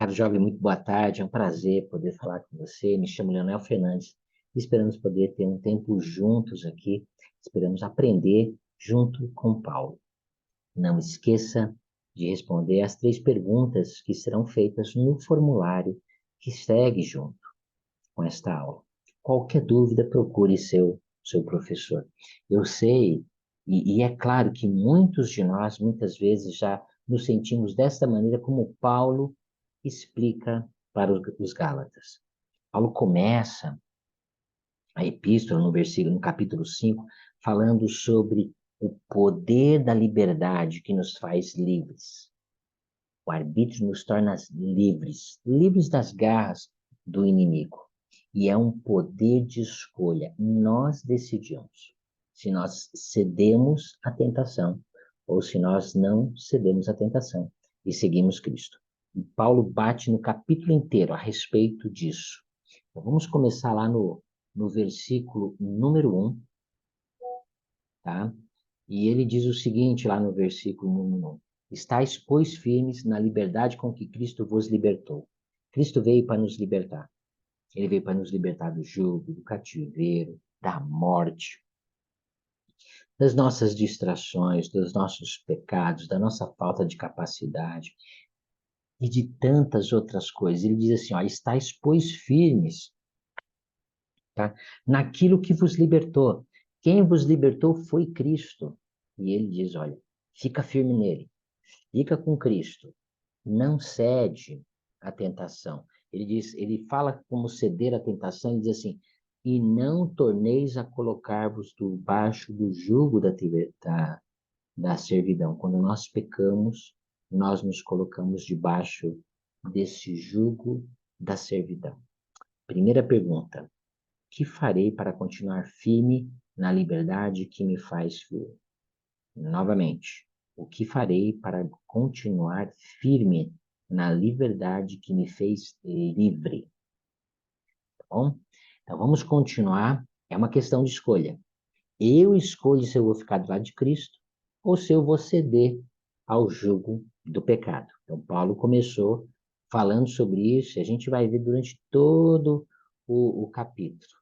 Caro jovem, muito boa tarde. É um prazer poder falar com você. Me chamo Leonel Fernandes. Esperamos poder ter um tempo juntos aqui. Esperamos aprender junto com Paulo. Não esqueça de responder as 3 perguntas que serão feitas no formulário que segue junto com esta aula. Qualquer dúvida, procure seu professor. Eu sei, e é claro que muitos de nós, muitas vezes, já nos sentimos desta maneira como Paulo explica para os Gálatas. Paulo começa a epístola no capítulo 5, falando sobre o poder da liberdade que nos faz livres. O arbítrio nos torna livres, livres das garras do inimigo. E é um poder de escolha. Nós decidimos se nós cedemos à tentação ou se nós não cedemos à tentação e seguimos Cristo. E Paulo bate no capítulo inteiro a respeito disso. Então, vamos começar lá no versículo número 1, tá? E ele diz o seguinte lá no versículo número 1. Estais, pois, firmes na liberdade com que Cristo vos libertou. Cristo veio para nos libertar. Ele veio para nos libertar do jugo, do cativeiro, da morte, das nossas distrações, dos nossos pecados, da nossa falta de capacidade e de tantas outras coisas. Ele diz assim, ó, estais, pois, firmes, tá? Naquilo que vos libertou. Quem vos libertou foi Cristo. E ele diz, olha, fica firme nele, fica com Cristo, não cede à tentação. Ele diz, ele fala como ceder à tentação, ele diz assim, e não torneis a colocar-vos debaixo do jugo da servidão. Quando nós pecamos, nós nos colocamos debaixo desse jugo da servidão. Primeira pergunta, que farei para continuar firme na liberdade que me faz firme? Novamente, o que farei para continuar firme na liberdade que me fez livre? Tá bom? Então vamos continuar. É uma questão de escolha. Eu escolho se eu vou ficar do lado de Cristo ou se eu vou ceder ao jugo do pecado. Então Paulo começou falando sobre isso e a gente vai ver durante todo o capítulo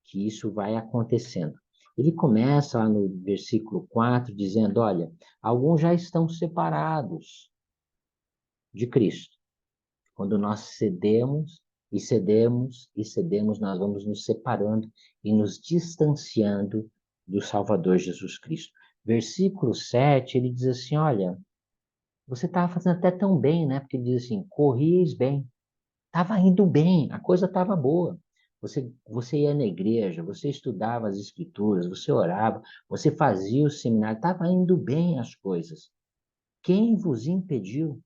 que isso vai acontecendo. Ele começa lá no versículo 4 dizendo, olha, alguns já estão separados de Cristo. Quando nós cedemos e cedemos e cedemos, nós vamos nos separando e nos distanciando do Salvador Jesus Cristo. Versículo 7, ele diz assim, olha, você estava fazendo até tão bem, né? Porque ele diz assim, corrieis bem. Estava indo bem, a coisa estava boa. Você ia na igreja, você estudava as escrituras, você orava, você fazia o seminário, estava indo bem as coisas. Quem vos impediu?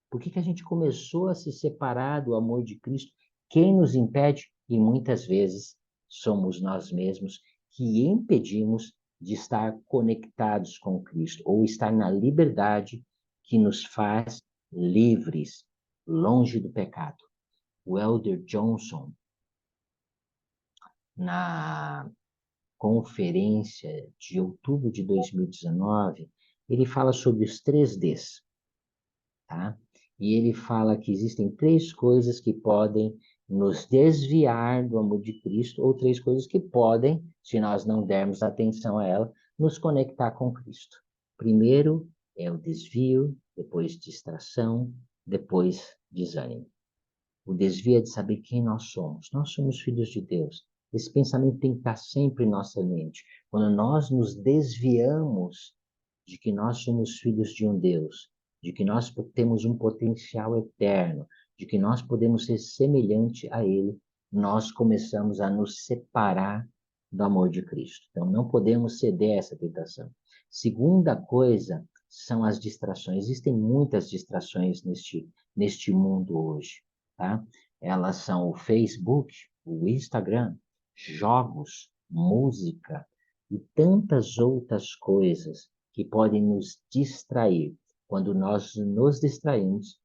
Por que a gente começou a se separar do amor de Cristo? Quem nos impede? E muitas vezes somos nós mesmos que impedimos de estar conectados com Cristo, ou estar na liberdade que nos faz livres, longe do pecado. O Elder Johnson, na conferência de outubro de 2019, ele fala sobre os 3Ds, tá? E ele fala que existem 3 coisas que podem nos desviar do amor de Cristo, ou 3 coisas que podem, se nós não dermos atenção a ela, nos conectar com Cristo. Primeiro é o desvio, depois distração, depois desânimo. O desvio é de saber quem nós somos. Nós somos filhos de Deus. Esse pensamento tem que estar sempre em nossa mente. Quando nós nos desviamos de que nós somos filhos de um Deus, de que nós temos um potencial eterno, de que nós podemos ser semelhante a Ele, nós começamos a nos separar do amor de Cristo. Então, não podemos ceder a essa tentação. Segunda coisa são as distrações. Existem muitas distrações neste mundo hoje, tá? Elas são o Facebook, o Instagram, jogos, música e tantas outras coisas que podem nos distrair. Quando nós nos distraímos,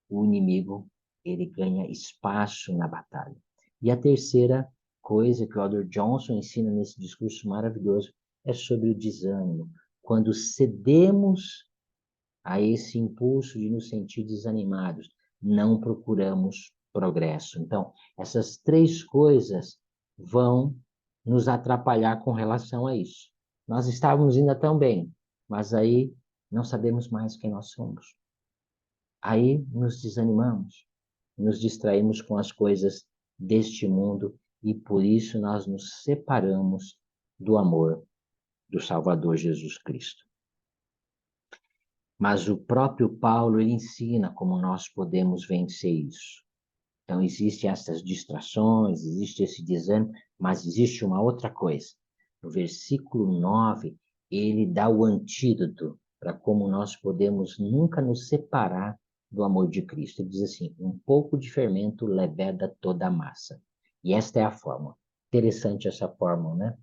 o inimigo ele ganha espaço na batalha. E a terceira coisa que o Elder Johnson ensina nesse discurso maravilhoso é sobre o desânimo. Quando cedemos a esse impulso de nos sentir desanimados, não procuramos progresso. Então, essas três coisas vão nos atrapalhar com relação a isso. Nós estávamos ainda tão bem, mas aí não sabemos mais quem nós somos. Aí nos desanimamos, nos distraímos com as coisas deste mundo e por isso nós nos separamos do amor do Salvador Jesus Cristo. Mas o próprio Paulo ele ensina como nós podemos vencer isso. Então, existem essas distrações, existe esse desânimo, mas existe uma outra coisa. No versículo 9, ele dá o antídoto para como nós podemos nunca nos separar do amor de Cristo. Ele diz assim: um pouco de fermento leveda toda a massa. E esta é a fórmula. Interessante essa fórmula, né?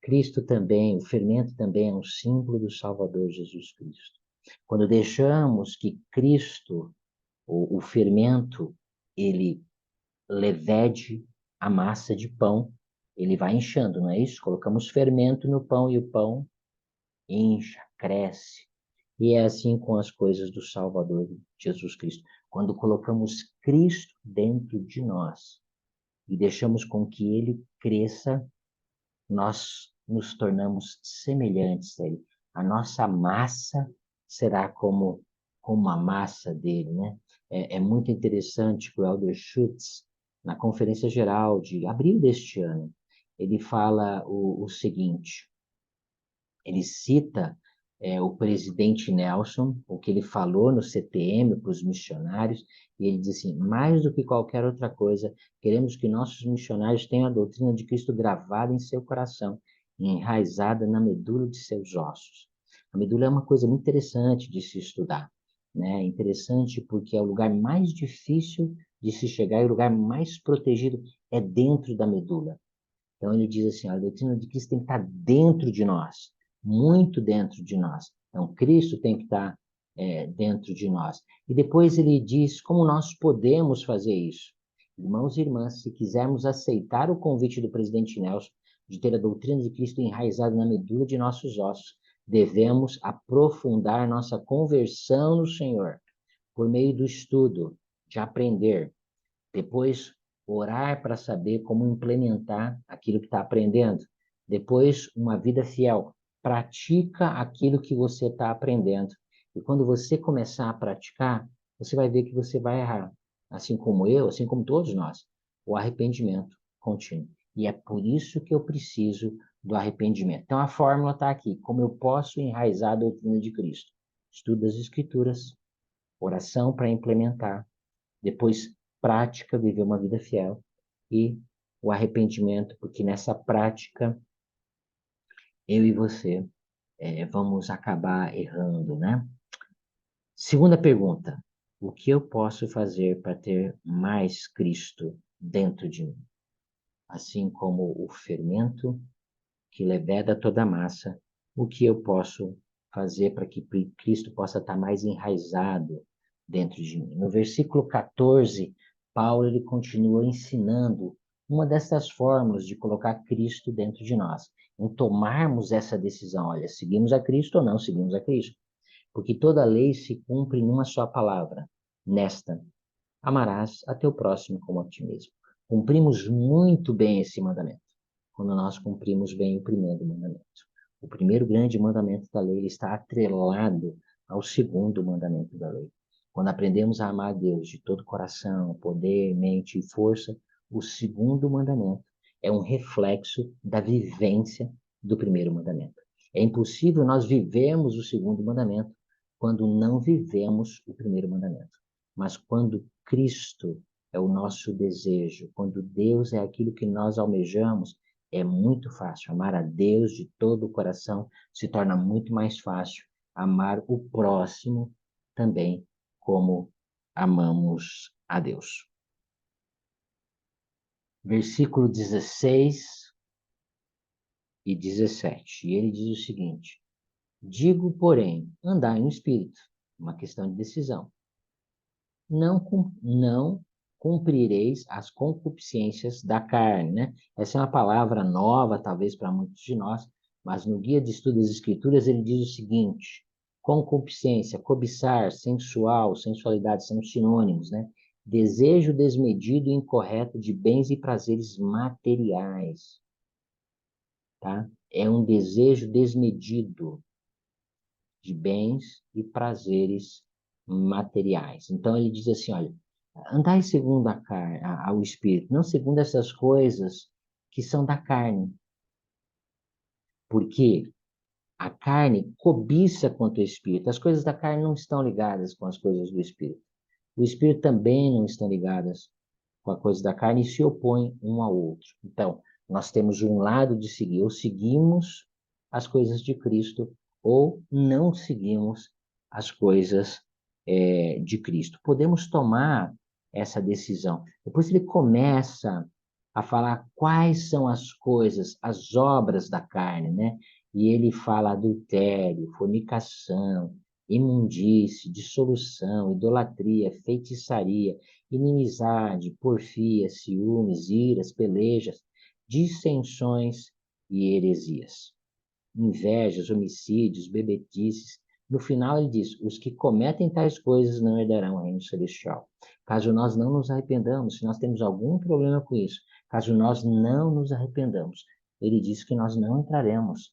Cristo também, o fermento também é um símbolo do Salvador Jesus Cristo. Quando deixamos que Cristo, o fermento, ele levede a massa de pão, ele vai inchando, não é isso? Colocamos fermento no pão e o pão incha, cresce. E é assim com as coisas do Salvador Jesus Cristo. Quando colocamos Cristo dentro de nós e deixamos com que ele cresça, nós nos tornamos semelhantes a ele. A nossa massa será como a massa dele, né? É muito interessante que o Elder Schutz, na Conferência Geral de abril deste ano, ele fala o seguinte, ele cita o presidente Nelson, o que ele falou no CTM para os missionários, e ele diz assim, mais do que qualquer outra coisa, queremos que nossos missionários tenham a doutrina de Cristo gravada em seu coração, enraizada na medula de seus ossos. A medula é uma coisa muito interessante de se estudar, né? Interessante porque é o lugar mais difícil de se chegar e o lugar mais protegido é dentro da medula. Então ele diz assim, a doutrina de Cristo tem que estar dentro de nós, muito dentro de nós. Então Cristo tem que estar dentro de nós. E depois ele diz como nós podemos fazer isso. Irmãos e irmãs, se quisermos aceitar o convite do presidente Nelson de ter a doutrina de Cristo enraizada na medula de nossos ossos, devemos aprofundar nossa conversão no Senhor por meio do estudo, de aprender. Depois, orar para saber como implementar aquilo que está aprendendo. Depois, uma vida fiel. Pratica aquilo que você está aprendendo. E quando você começar a praticar, você vai ver que você vai errar. Assim como eu, assim como todos nós. O arrependimento contínuo. E é por isso que eu preciso do arrependimento. Então, a fórmula está aqui. Como eu posso enraizar a doutrina de Cristo? Estudo as Escrituras, oração para implementar. Depois, prática, viver uma vida fiel. E o arrependimento, porque nessa prática, eu e você vamos acabar errando, né? Segunda pergunta. O que eu posso fazer para ter mais Cristo dentro de mim? Assim como o fermento que leveda toda a massa, o que eu posso fazer para que Cristo possa estar mais enraizado dentro de mim? No versículo 14, Paulo ele continua ensinando uma dessas formas de colocar Cristo dentro de nós, em tomarmos essa decisão, olha, seguimos a Cristo ou não seguimos a Cristo? Porque toda lei se cumpre em uma só palavra, nesta, amarás a teu próximo como a ti mesmo. Cumprimos muito bem esse mandamento quando nós cumprimos bem o primeiro mandamento. O primeiro grande mandamento da lei está atrelado ao segundo mandamento da lei. Quando aprendemos a amar a Deus de todo coração, poder, mente e força, o segundo mandamento é um reflexo da vivência do primeiro mandamento. É impossível nós vivermos o segundo mandamento quando não vivemos o primeiro mandamento. Mas quando Cristo é o nosso desejo, quando Deus é aquilo que nós almejamos, é muito fácil. Amar a Deus de todo o coração se torna muito mais fácil. Amar o próximo também, como amamos a Deus. Versículo 16 e 17. E ele diz o seguinte: digo, porém, andai no Espírito, uma questão de decisão. Não cumprireis as concupiscências da carne, né? Essa é uma palavra nova, talvez, para muitos de nós, mas no Guia de Estudo das Escrituras ele diz o seguinte: concupiscência, cobiçar, sensual, sensualidade são sinônimos, né? Desejo desmedido e incorreto de bens e prazeres materiais, tá? É um desejo desmedido de bens e prazeres materiais. Então ele diz assim, olha, andai segundo ao Espírito, não segundo essas coisas que são da carne, porque a carne cobiça contra o Espírito. As coisas da carne não estão ligadas com as coisas do Espírito. O Espírito também não estão ligadas com a coisa da carne e se opõem um ao outro. Então, nós temos um lado de seguir, ou seguimos as coisas de Cristo, ou não seguimos as coisas de Cristo. Podemos tomar essa decisão. Depois ele começa a falar quais são as coisas, as obras da carne, né? E ele fala adultério, fornicação, imundície, dissolução, idolatria, feitiçaria, inimizade, porfia, ciúmes, iras, pelejas, dissensões e heresias, invejas, homicídios, bebedices. No final ele diz, os que cometem tais coisas não herdarão o reino celestial. Caso nós não nos arrependamos, se nós temos algum problema com isso, caso nós não nos arrependamos, ele diz que nós não entraremos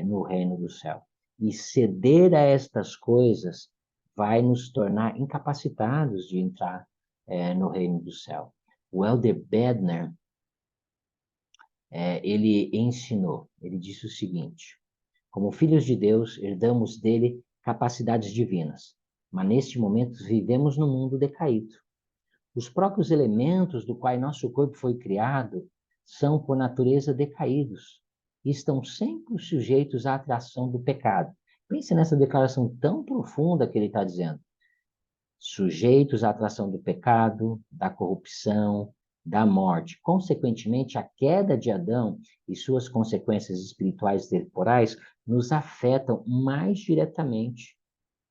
no reino do céu. E ceder a estas coisas vai nos tornar incapacitados de entrar no reino do céu. O Elder Bednar, ele ensinou, ele disse o seguinte, como filhos de Deus, herdamos dele capacidades divinas, mas neste momento vivemos no mundo decaído. Os próprios elementos do qual nosso corpo foi criado são, por natureza, decaídos e estão sempre sujeitos à atração do pecado. Pense nessa declaração tão profunda que ele está dizendo. Sujeitos à atração do pecado, da corrupção, da morte. Consequentemente, a queda de Adão e suas consequências espirituais e temporais nos afetam mais diretamente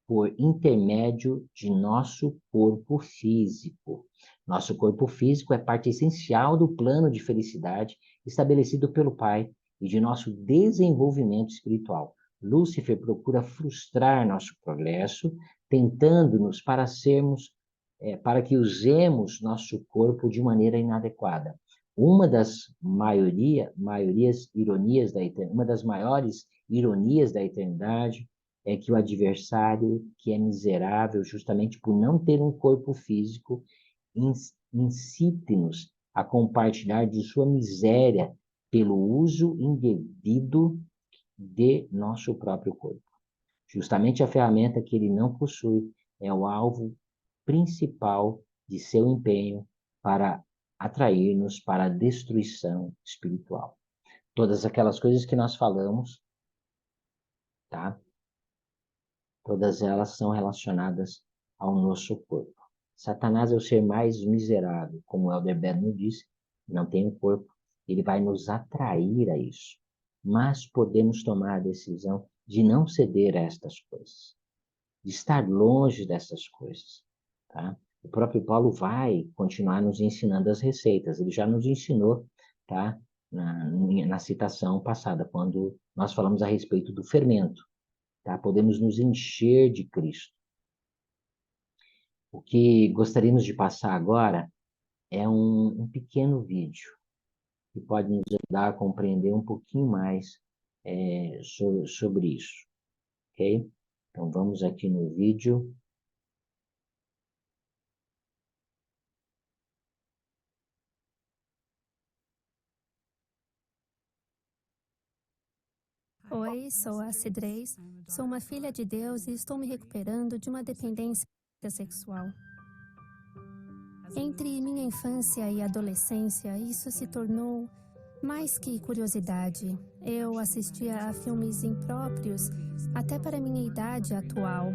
por intermédio de nosso corpo físico. Nosso corpo físico é parte essencial do plano de felicidade estabelecido pelo Pai e de nosso desenvolvimento espiritual. Lúcifer procura frustrar nosso progresso, tentando-nos para que usemos nosso corpo de maneira inadequada. Uma das uma das maiores ironias da eternidade é que o adversário, que é miserável justamente por não ter um corpo físico, incite-nos a compartilhar de sua miséria pelo uso indevido de nosso próprio corpo. Justamente a ferramenta que ele não possui é o alvo principal de seu empenho para atrair-nos para a destruição espiritual. Todas aquelas coisas que nós falamos, tá? Todas elas são relacionadas ao nosso corpo. Satanás é o ser mais miserável, como o Elder Bednar disse, não tem um corpo, ele vai nos atrair a isso. Mas podemos tomar a decisão de não ceder a estas coisas, de estar longe dessas coisas, tá? O próprio Paulo vai continuar nos ensinando as receitas, ele já nos ensinou, tá? Na citação passada, quando nós falamos a respeito do fermento. Tá? Podemos nos encher de Cristo. O que gostaríamos de passar agora é um pequeno vídeo que pode nos ajudar a compreender um pouquinho mais sobre isso, ok? Então vamos aqui no vídeo. Oi, sou a Cidreis, sou uma filha de Deus e estou me recuperando de uma dependência sexual. Entre minha infância e adolescência, isso se tornou mais que curiosidade. Eu assistia a filmes impróprios, até para minha idade atual,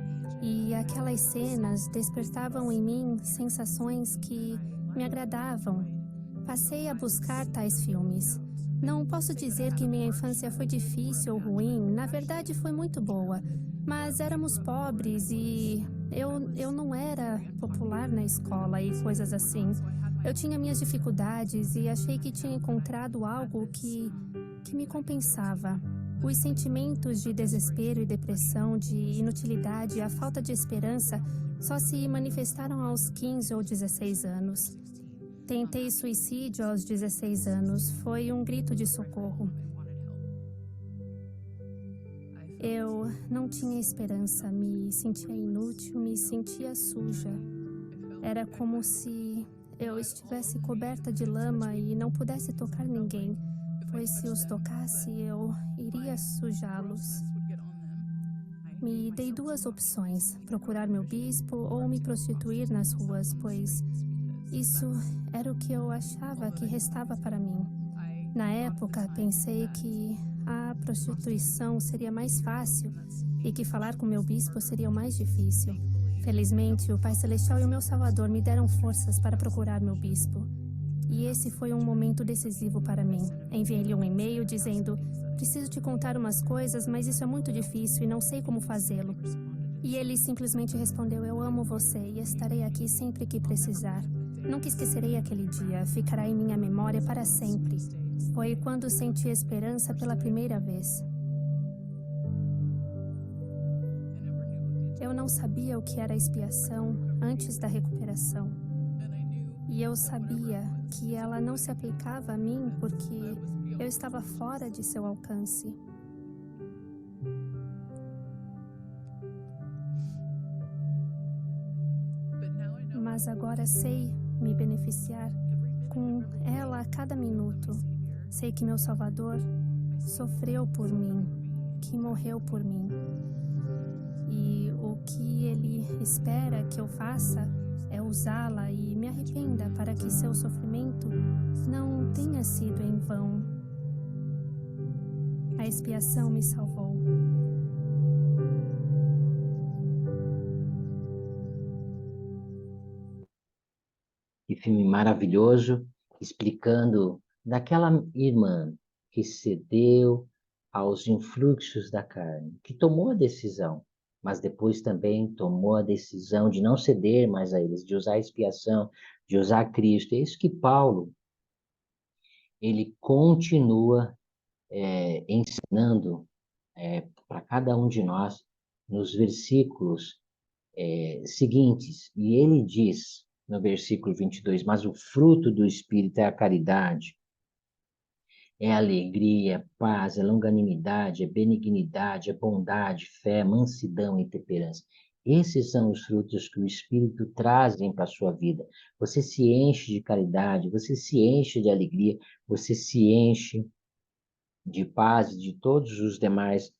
e aquelas cenas despertavam em mim sensações que me agradavam. Passei a buscar tais filmes. Não posso dizer que minha infância foi difícil ou ruim, na verdade foi muito boa, mas éramos pobres e eu não era popular na escola e coisas assim. Eu tinha minhas dificuldades e achei que tinha encontrado algo que me compensava. Os sentimentos de desespero e depressão, de inutilidade e a falta de esperança só se manifestaram aos 15 ou 16 anos. Tentei suicídio aos 16 anos. Foi um grito de socorro. Eu não tinha esperança, me sentia inútil, me sentia suja. Era como se eu estivesse coberta de lama e não pudesse tocar ninguém, pois se os tocasse, eu iria sujá-los. Me dei duas opções: procurar meu bispo ou me prostituir nas ruas, pois isso era o que eu achava que restava para mim. Na época, pensei que a prostituição seria mais fácil e que falar com meu bispo seria o mais difícil. Felizmente, o Pai Celestial e o meu Salvador me deram forças para procurar meu bispo. E esse foi um momento decisivo para mim. Enviei-lhe um e-mail dizendo: preciso te contar umas coisas, mas isso é muito difícil e não sei como fazê-lo. E ele simplesmente respondeu: eu amo você e estarei aqui sempre que precisar. Nunca esquecerei aquele dia, ficará em minha memória para sempre. Foi quando senti esperança pela primeira vez. Eu não sabia o que era expiação antes da recuperação. E eu sabia que ela não se aplicava a mim porque eu estava fora de seu alcance. Mas agora sei me beneficiar com ela a cada minuto. Sei que meu Salvador sofreu por mim, que morreu por mim. E o que ele espera que eu faça é usá-la e me arrependa para que seu sofrimento não tenha sido em vão. A expiação me salvou. Que filme maravilhoso, explicando daquela irmã que cedeu aos influxos da carne, que tomou a decisão, mas depois também tomou a decisão de não ceder mais a eles, de usar a expiação, de usar Cristo. É isso que Paulo, ele continua ensinando para cada um de nós nos versículos seguintes. E ele diz, no versículo 22, mas o fruto do Espírito é a caridade, é alegria, é paz, é longanimidade, é benignidade, é bondade, fé, mansidão e temperança. Esses são os frutos que o Espírito trazem para a sua vida. Você se enche de caridade, você se enche de alegria, você se enche de paz e de todos os demais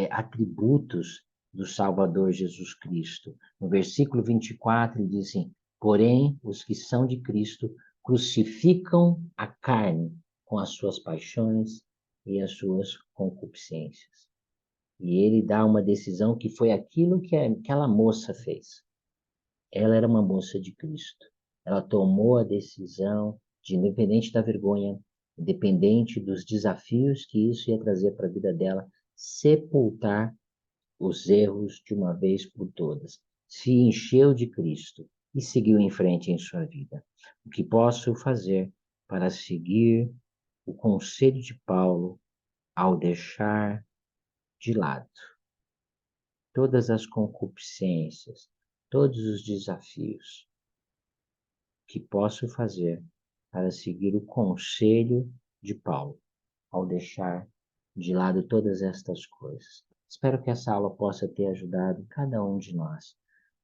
atributos do Salvador Jesus Cristo. No versículo 24, ele diz assim: porém, os que são de Cristo crucificam a carne com as suas paixões e as suas concupiscências. E ele dá uma decisão que foi aquilo que aquela moça fez. Ela era uma moça de Cristo. Ela tomou a decisão de, independente da vergonha, independente dos desafios que isso ia trazer para a vida dela, sepultar os erros de uma vez por todas. Se encheu de Cristo e seguiu em frente em sua vida. O que posso fazer para seguir o conselho de Paulo ao deixar de lado todas as concupiscências, todos os desafios? Que posso fazer para seguir o conselho de Paulo ao deixar de lado todas estas coisas? Espero que essa aula possa ter ajudado cada um de nós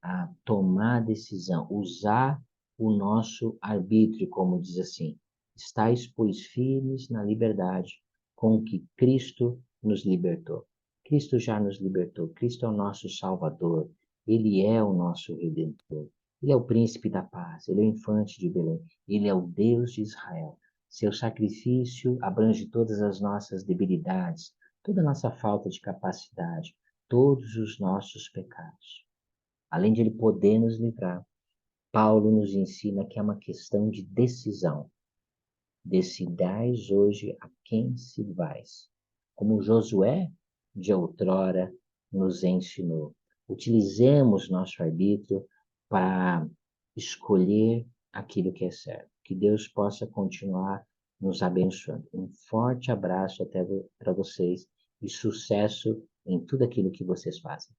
a tomar a decisão, usar o nosso arbítrio, como diz assim: estáis, pois, firmes na liberdade com que Cristo nos libertou. Cristo já nos libertou, Cristo é o nosso Salvador, Ele é o nosso Redentor. Ele é o príncipe da paz, ele é o infante de Belém, ele é o Deus de Israel. Seu sacrifício abrange todas as nossas debilidades, toda a nossa falta de capacidade, todos os nossos pecados. Além de ele poder nos livrar, Paulo nos ensina que é uma questão de decisão. Decidais hoje a quem se vais. Como Josué de outrora nos ensinou. Utilizemos nosso arbítrio para escolher aquilo que é certo. Que Deus possa continuar nos abençoando. Um forte abraço até para vocês e sucesso em tudo aquilo que vocês fazem.